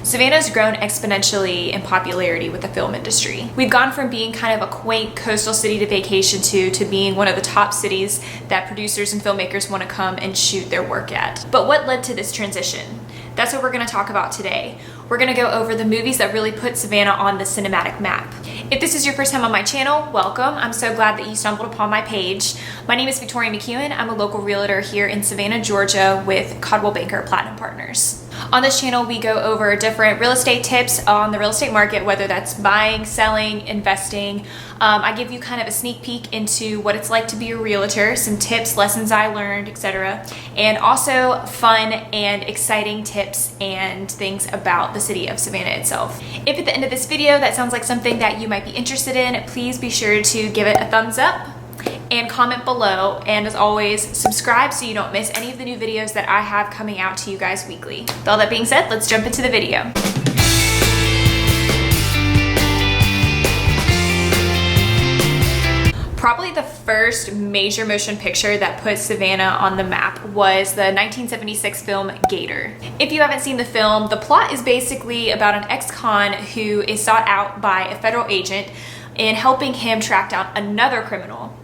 Savannah's grown exponentially in popularity with the film industry. We've gone from being kind of a quaint coastal city to vacation to being one of the top cities that producers and filmmakers want to come and shoot their work at. But what led to this transition? That's what we're going to talk about today. We're going to go over the movies that really put Savannah on the cinematic map. If this is your first time on my channel, welcome. I'm so glad that you stumbled upon my page. My name is Victoria McEwen. I'm a local realtor here in Savannah, Georgia with Coldwell Banker Platinum Partners. On this channel, we go over different real estate tips on the real estate market, whether that's buying, selling, investing. I give you kind of a sneak peek into what it's like to be a realtor, some tips, lessons I learned, etc. And also fun and exciting tips and things about the city of Savannah itself. If at the end of this video that sounds like something that you might be interested in, please be sure to give it a thumbs up and comment below, and as always, subscribe so you don't miss any of the new videos that I have coming out to you guys weekly. With all that being said, let's jump into the video. Probably the first major motion picture that put Savannah on the map was the 1976 film Gator. If you haven't seen the film, the plot is basically about an ex-con who is sought out by a federal agent in helping him track down another criminal.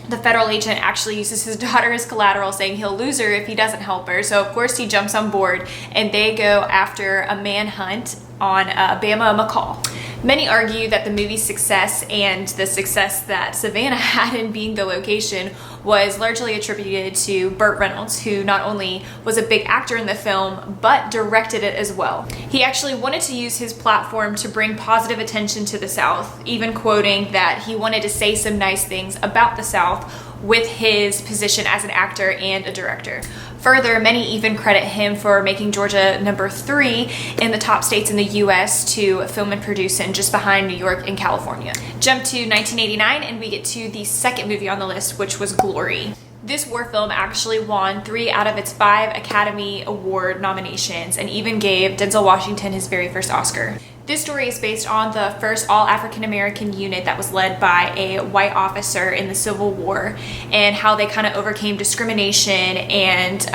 The federal agent actually uses his daughter as collateral, saying he'll lose her if he doesn't help her. So of course he jumps on board and they go after a manhunt on Bama McCall. Many argue that the movie's success and the success that Savannah had in being the location was largely attributed to Burt Reynolds, who not only was a big actor in the film, but directed it as well. He actually wanted to use his platform to bring positive attention to the South, even quoting that he wanted to say some nice things about the South with his position as an actor and a director. Further, many even credit him for making Georgia number 3 in the top states in the US to film and produce in, just behind New York and California. Jump to 1989 and we get to the second movie on the list, which was Glory. This war film actually won 3 out of its 5 Academy Award nominations and even gave Denzel Washington his very first Oscar. This story is based on the first all-African-American unit that was led by a white officer in the Civil War, and how they kind of overcame discrimination and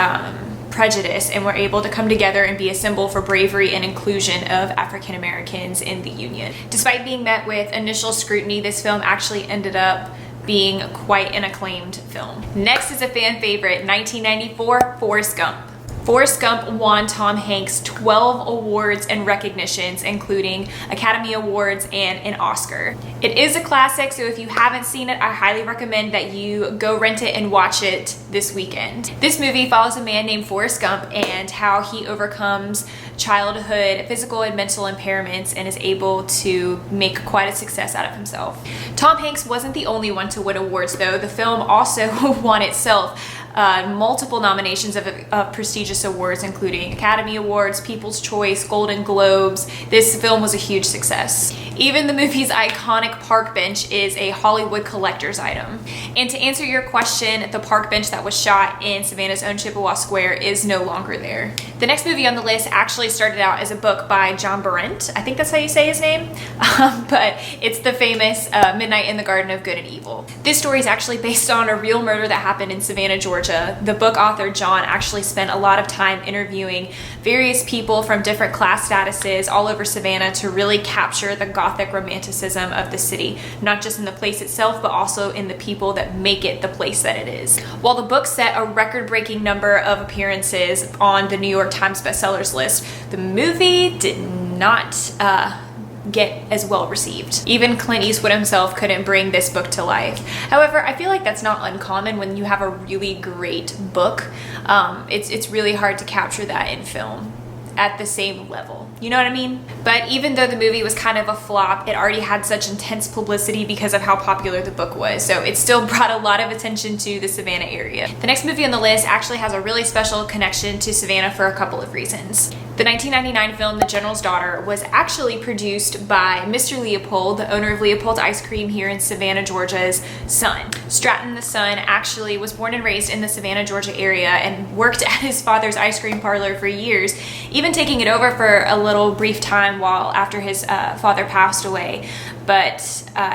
prejudice and were able to come together and be a symbol for bravery and inclusion of African Americans in the Union. Despite being met with initial scrutiny, this film actually ended up being quite an acclaimed film. Next is a fan favorite, 1994, Forrest Gump. Forrest Gump won Tom Hanks 12 awards and recognitions, including Academy Awards and an Oscar. It is a classic, so if you haven't seen it, I highly recommend that you go rent it and watch it this weekend. This movie follows a man named Forrest Gump and how he overcomes childhood physical and mental impairments and is able to make quite a success out of himself. Tom Hanks wasn't the only one to win awards though. The film also won itself multiple nominations of prestigious awards, including Academy Awards, People's Choice, Golden Globes. This film was a huge success. Even the movie's iconic park bench is a Hollywood collector's item. And to answer your question, the park bench that was shot in Savannah's own Chippewa Square is no longer there. The next movie on the list actually started out as a book by John Berendt. I think that's how you say his name. But it's the famous Midnight in the Garden of Good and Evil. This story is actually based on a real murder that happened in Savannah, Georgia. The book author, John, actually spent a lot of time interviewing various people from different class statuses all over Savannah to really capture the Gothic romanticism of the city, not just in the place itself, but also in the people that make it the place that it is. While the book set a record-breaking number of appearances on the New York Times bestsellers list, the movie did not get as well received. Even Clint Eastwood himself couldn't bring this book to life. However, I feel like that's not uncommon when you have a really great book. It's really hard to capture that in film at the same level. You know what I mean? But even though the movie was kind of a flop, it already had such intense publicity because of how popular the book was. So it still brought a lot of attention to the Savannah area. The next movie on the list actually has a really special connection to Savannah for a couple of reasons. The 1999 film The General's Daughter was actually produced by Mr. Leopold, the owner of Leopold's Ice Cream here in Savannah, Georgia's son. Stratton, the son, actually was born and raised in the Savannah, Georgia area and worked at his father's ice cream parlor for years, even taking it over for a little brief time while after his father passed away. But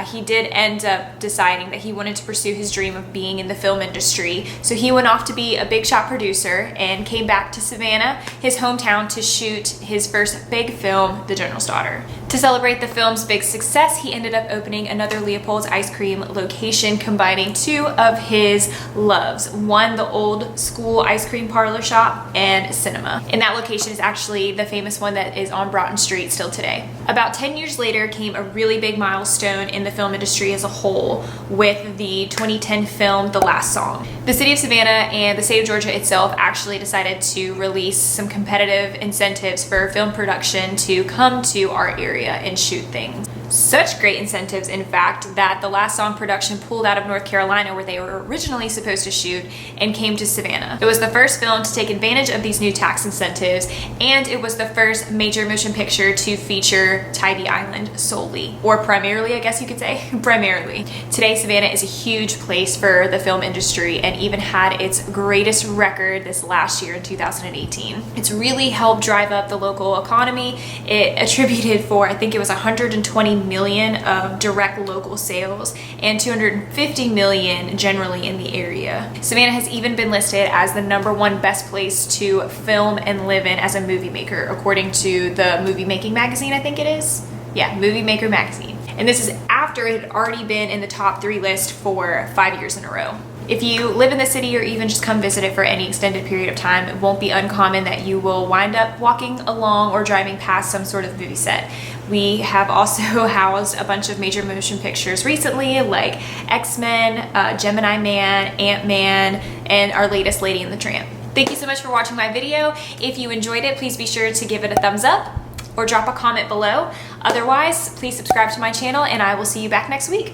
he did end up deciding that he wanted to pursue his dream of being in the film industry. So he went off to be a big shot producer and came back to Savannah, his hometown, to shoot his first big film, The General's Daughter. To celebrate the film's big success, he ended up opening another Leopold's ice cream location, combining two of his loves. One, the old school ice cream parlor shop, and cinema. And that location is actually the famous one that is on Broughton Street still today. About 10 years later came a really big milestone in the film industry as a whole with the 2010 film, The Last Song. The city of Savannah and the state of Georgia itself actually decided to release some competitive incentives for film production to come to our area and shoot things. Such great incentives, in fact, that The Last Song production pulled out of North Carolina, where they were originally supposed to shoot, and came to Savannah. It was the first film to take advantage of these new tax incentives, and it was the first major motion picture to feature Tybee Island solely, or primarily, I guess you could say, primarily. Today, Savannah is a huge place for the film industry and even had its greatest record this last year in 2018. It's really helped drive up the local economy. It attributed for, I think it was 120 million of direct local sales and 250 million generally in the area. Savannah has even been listed as the #1 best place to film and live in as a movie maker, according to the Movie Making magazine, I think it is. Yeah, Movie Maker magazine. And this is after it had already been in the top 3 list for 5 years in a row. If you live in the city or even just come visit it for any extended period of time, it won't be uncommon that you will wind up walking along or driving past some sort of movie set. We have also housed a bunch of major motion pictures recently, like X-Men, Gemini Man, Ant-Man, and our latest Lady and the Tramp. Thank you so much for watching my video. If you enjoyed it, please be sure to give it a thumbs up or drop a comment below. Otherwise, please subscribe to my channel and I will see you back next week.